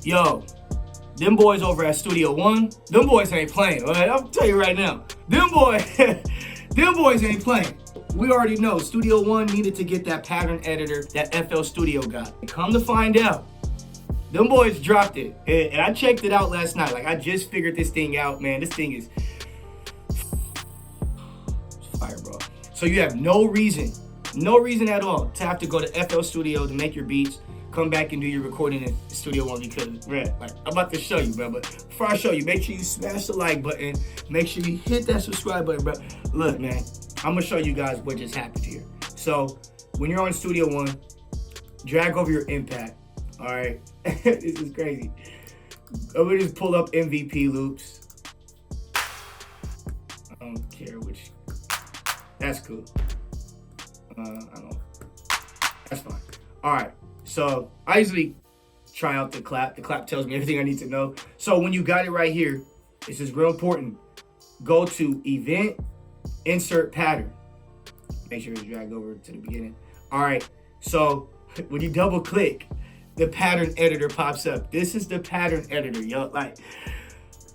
Yo, them boys over at Studio One, them boys ain't playing. All right, I'll tell you right now, them boys ain't playing. We already know Studio One needed to get that pattern editor that FL Studio got. And come to find out, them boys dropped it. And I checked it out last night. Like, I just figured this thing out, man. This thing is fire, bro. So you have no reason at all to have to go to FL Studio to make your beats, come back and do your recording in Studio One, because, man, like, I'm about to show you, bro. But before I show you, make sure you smash the like button. Make sure you hit that subscribe button, bro. Look, man, I'm gonna show you guys what just happened here. So when you're on Studio One, drag over your impact. All right, this is crazy. I'm gonna just pull up MVP loops. I don't care which. That's cool. I don't. That's fine. All right. So I usually try out the clap. The clap tells me everything I need to know. So when you got it right here, this is real important. Go to Event, Insert Pattern. Make sure it's dragged over to the beginning. All right. So when you double click, the pattern editor pops up. This is the pattern editor, yo. Like,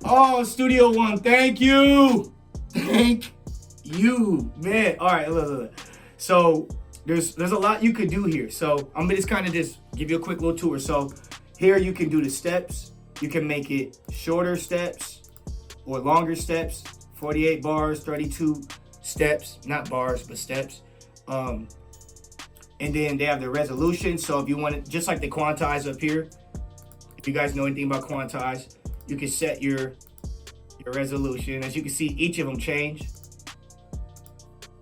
oh, Studio One, thank you. Thank you, man. All right, look. So there's a lot you could do here. So I'm gonna just kind of just give you a quick little tour. So here you can do the steps. You can make it shorter steps or longer steps. 48 bars, 32 steps, not bars, but steps. And then they have the resolution. So if you want it, just like the quantize up here, if you guys know anything about quantize, you can set your resolution. As you can see, each of them change.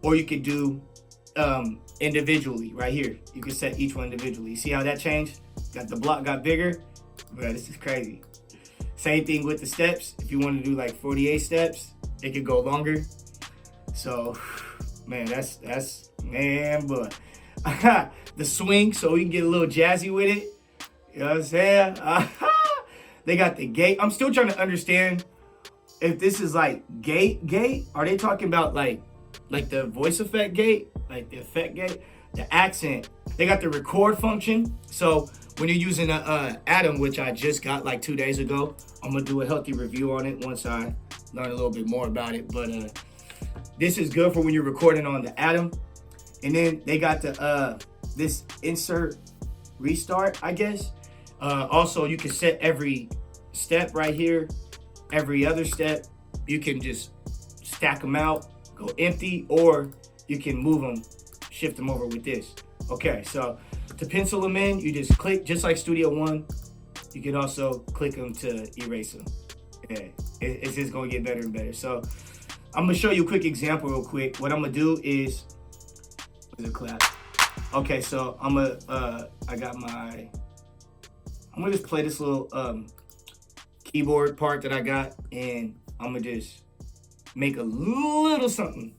Or you could do individually right here. You can set each one individually. See how that changed? Got the block got bigger. Bro, this is crazy. Same thing with the steps. If you want to do like 48 steps, it could go longer. So, man, that's man, but the swing, so we can get a little jazzy with it. You know what I'm saying? They got the gate. I'm still trying to understand if this is like gate. Are they talking about like the voice effect gate, like the effect gate, the accent? They got the record function. So when you're using Atom, which I just got like 2 days ago, I'm gonna do a healthy review on it once I learn a little bit more about it. But this is good for when you're recording on the Atom. And then they got the this insert restart, I guess. Also, you can set every step right here, every other step. You can just stack them out, go empty, or you can move them, shift them over with this. Okay, so to pencil them in, you just click, just like Studio One. You can also click them to erase them. Yeah, it's just gonna get better and better. So I'm gonna show you a quick example real quick. What I'm gonna do is a clap. Okay, so I'm gonna just play this little keyboard part that I got, and I'm gonna just make a little something.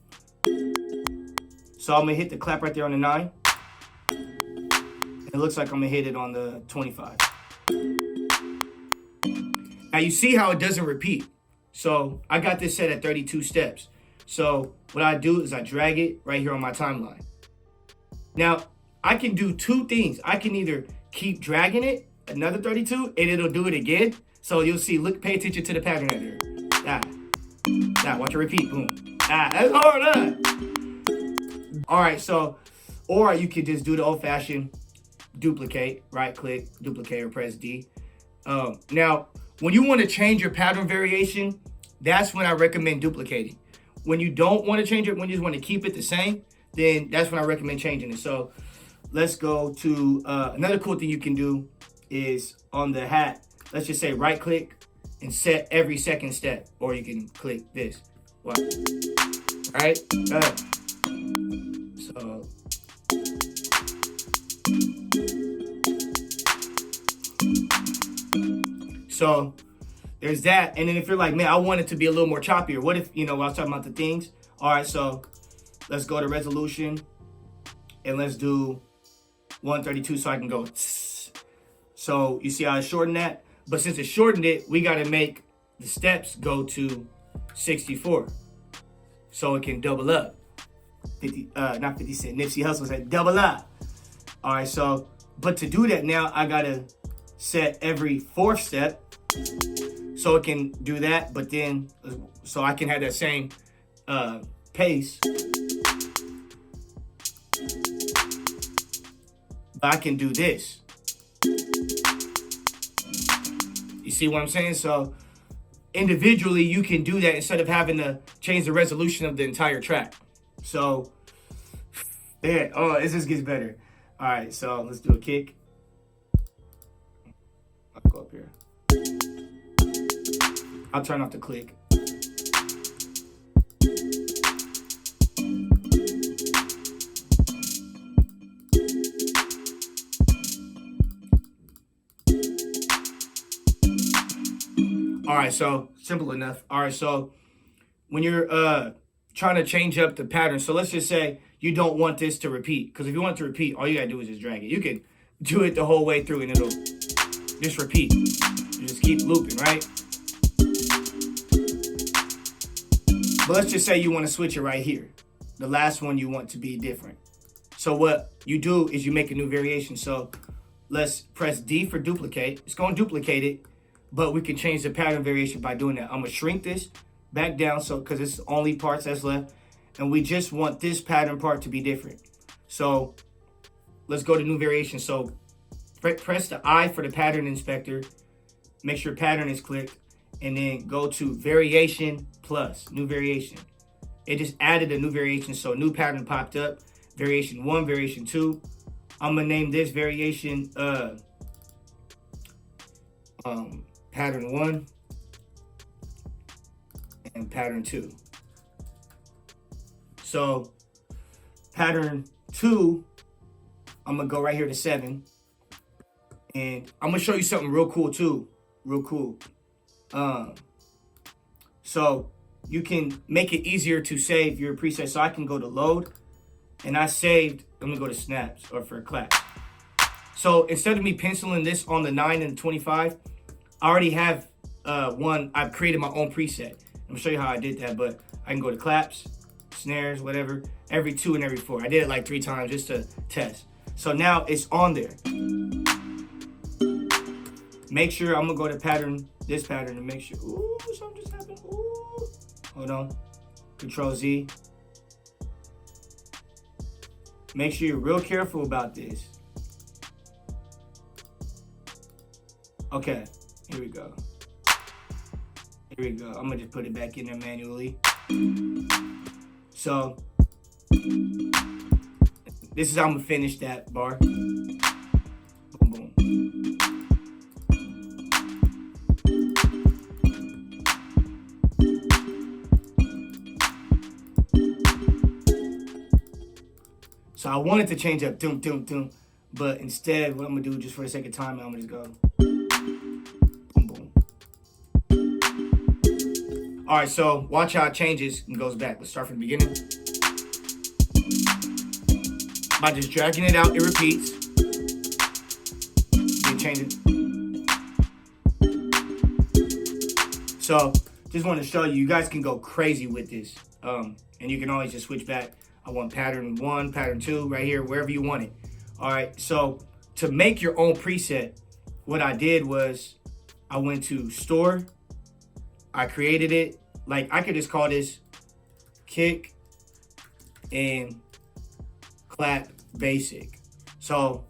So I'm gonna hit the clap right there on the 9. It looks like I'm gonna hit it on the 25. Now you see how it doesn't repeat. So I got this set at 32 steps. So what I do is I drag it right here on my timeline. Now I can do two things. I can either keep dragging it another 32 and it'll do it again. So you'll see, look, pay attention to the pattern editor. Watch it repeat, boom. That's hard, huh? All right, so, or you could just do the old fashioned duplicate, right click, duplicate, or press D. Now, when you want to change your pattern variation, that's when I recommend duplicating. When you don't want to change it, when you just want to keep it the same, then that's when I recommend changing it. So let's go to another cool thing you can do is on the hat, let's just say right click and set every second step, or you can click this. What? All right? So there's that. And then if you're like, man, I want it to be a little more choppier. What if, I was talking about the things. All right, so let's go to resolution and let's do 132 so I can go. So you see how I shortened that? But since it shortened it, we got to make the steps go to 64 so it can double up. 50, not 50 Cent, Nipsey Hussle said double up. All right, so, but to do that now, I got to set every fourth step so it can do that, but then so I can have that same pace. But I can do this. You see what I'm saying? So individually, you can do that instead of having to change the resolution of the entire track. So, yeah, oh, this just gets better. All right, so let's do a kick. I'll go up here. I'll turn off the click. All right, so simple enough. All right, so when you're trying to change up the pattern, so let's just say you don't want this to repeat, because if you want it to repeat, all you gotta do is just drag it. You can do it the whole way through and it'll just repeat. You just keep looping, right? But let's just say you want to switch it right here. The last one you want to be different. So what you do is you make a new variation. So let's press D for duplicate. It's going to duplicate it, but we can change the pattern variation by doing that. I'm going to shrink this back down so because it's the only parts that's left. And we just want this pattern part to be different. So let's go to new variation. So press the I for the pattern inspector. Make sure pattern is clicked. And then go to variation plus, new variation. It just added a new variation. So new pattern popped up. Variation 1, variation 2. I'm going to name this variation pattern 1 and pattern 2. So pattern 2, I'm going to go right here to 7. And I'm going to show you something real cool too. Real cool. So you can make it easier to save your preset. So I can go to load and I saved, let me go to snaps or for claps. So instead of me penciling this on the 9 and the 25, I already have one, I've created my own preset. I'm gonna show you how I did that, but I can go to claps, snares, whatever, every 2 and every 4. I did it like 3 times just to test. So now it's on there. Make sure I'm gonna go to pattern, this pattern to make sure, ooh, something just happened, ooh. Hold on, Control Z. Make sure you're real careful about this. Okay, here we go. Here we go, I'm gonna just put it back in there manually. So, this is how I'm gonna finish that bar. Boom, boom. So I wanted to change up doom, doom, doom, but instead what I'm gonna do just for the sake of time, I'm gonna just go boom, boom. All right, so watch how it changes and goes back. Let's start from the beginning. By just dragging it out, it repeats. Then change it. So just want to show you, you guys can go crazy with this. And you can always just switch back. I want pattern 1, pattern 2, right here, wherever you want it. All right, so to make your own preset, what I did was I went to store, I created it. Like I could just call this kick and clap basic. So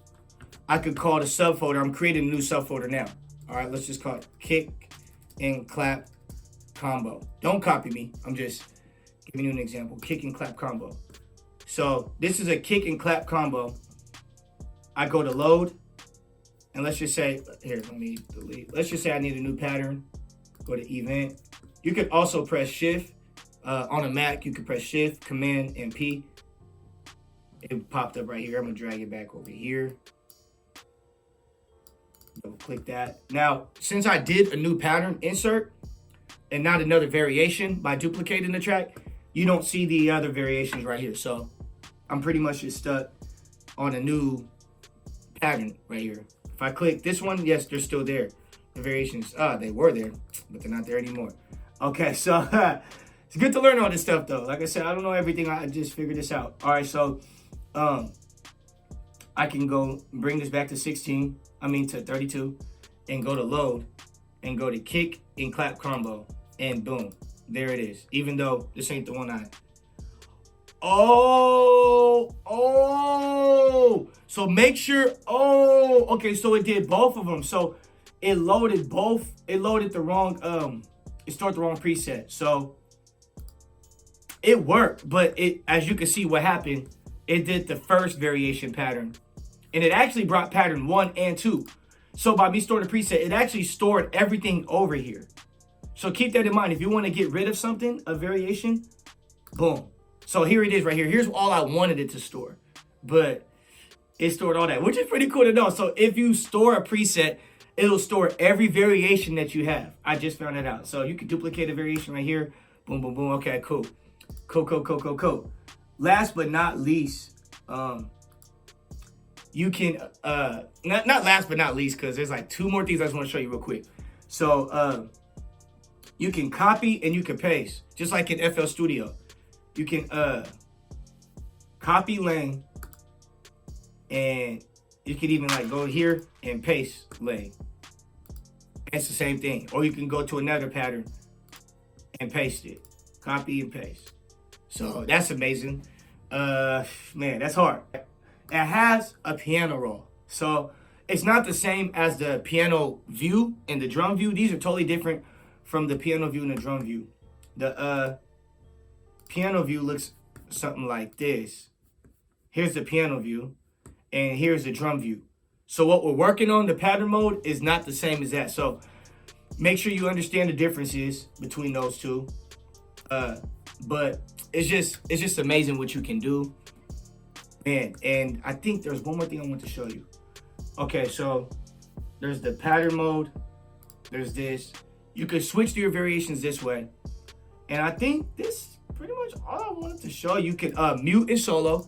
I could call the subfolder, I'm creating a new subfolder now. All right, let's just call it kick and clap combo. Don't copy me, I'm just giving you an example, kick and clap combo. So this is a kick and clap combo. I go to load, and let's just say, here, let me delete. Let's just say I need a new pattern. Go to event. You could also press shift. On a Mac, you can press shift, command, and P. It popped up right here. I'm gonna drag it back over here. Double click that. Now, since I did a new pattern insert and not another variation by duplicating the track, you don't see the other variations right here. So I'm pretty much just stuck on a new pattern right here. If I click this one, yes, they're still there. The variations, they were there, but they're not there anymore. Okay, so it's good to learn all this stuff though. Like I said, I don't know everything. I just figured this out. All right, so I can go bring this back to 16. I mean to 32. and go to load and go to kick and clap combo, and boom, there it is. Even though this ain't the one I. Oh, so make sure. Oh, okay, so it did both of them. So it loaded both. It loaded the wrong. It started the wrong preset. So it worked, but it, as you can see, what happened. It did the first variation pattern, and it actually brought pattern 1 and 2. So by me storing the preset, it actually stored everything over here. So keep that in mind. If you want to get rid of something, a variation, boom. So here it is right here. Here's all I wanted it to store, but it stored all that, which is pretty cool to know. So if you store a preset, it'll store every variation that you have. I just found that out. So you can duplicate a variation right here. Boom, boom, boom. Okay, cool. Cool. Last but not least, you can, not last but not least, because there's like 2 more things I just want to show you real quick. So you can copy and you can paste, just like in FL Studio. You can copy lane, and you can even like go here and paste lane. It's the same thing. Or you can go to another pattern and paste it. Copy and paste. So that's amazing. Man, that's hard. It has a piano roll. So it's not the same as the piano view and the drum view. These are totally different from the piano view and the drum view. The piano view looks something like this. Here's the piano view, and here's the drum view. So what we're working on, the pattern mode, is not the same as that. So make sure you understand the differences between those two. But it's just amazing what you can do. Man, and I think there's one more thing I want to show you. Okay, so there's the pattern mode. There's this. You could switch to your variations this way. And I think this pretty much all I wanted to show you. You can mute and solo.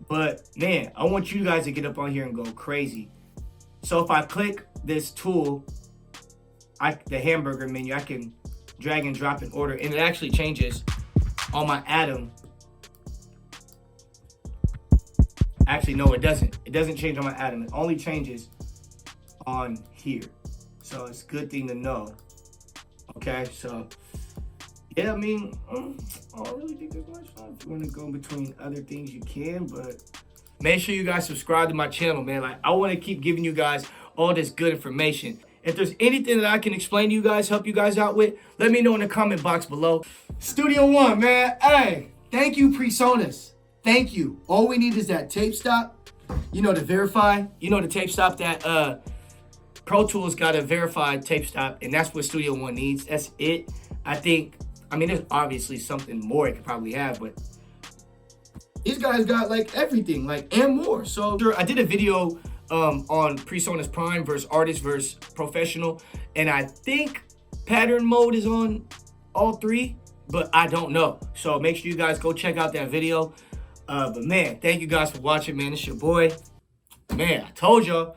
But man, I want you guys to get up on here and go crazy. So if I click this tool, the hamburger menu, I can drag and drop in order, and it actually changes on my atom. Actually, no, it doesn't. It doesn't change on my atom. It only changes on here. So it's a good thing to know. Okay, so yeah, I mean, I don't really think there's much fun. If you want to go between other things, you can, but make sure you guys subscribe to my channel, man. Like, I want to keep giving you guys all this good information. If there's anything that I can explain to you guys, help you guys out with, let me know in the comment box below. Studio One, man. Hey, thank you, Presonus. Thank you. All we need is that tape stop, you know, to verify. You know, the tape stop that Pro Tools got a verified tape stop, and that's what Studio One needs. That's it. I mean, there's obviously something more it could probably have, but these guys got like everything, like, and more. So I did a video on Presonus Prime versus Artist versus Professional, and I think pattern mode is on all 3, but I don't know. So make sure you guys go check out that video. But man, thank you guys for watching, man. It's your boy. Man, I told y'all.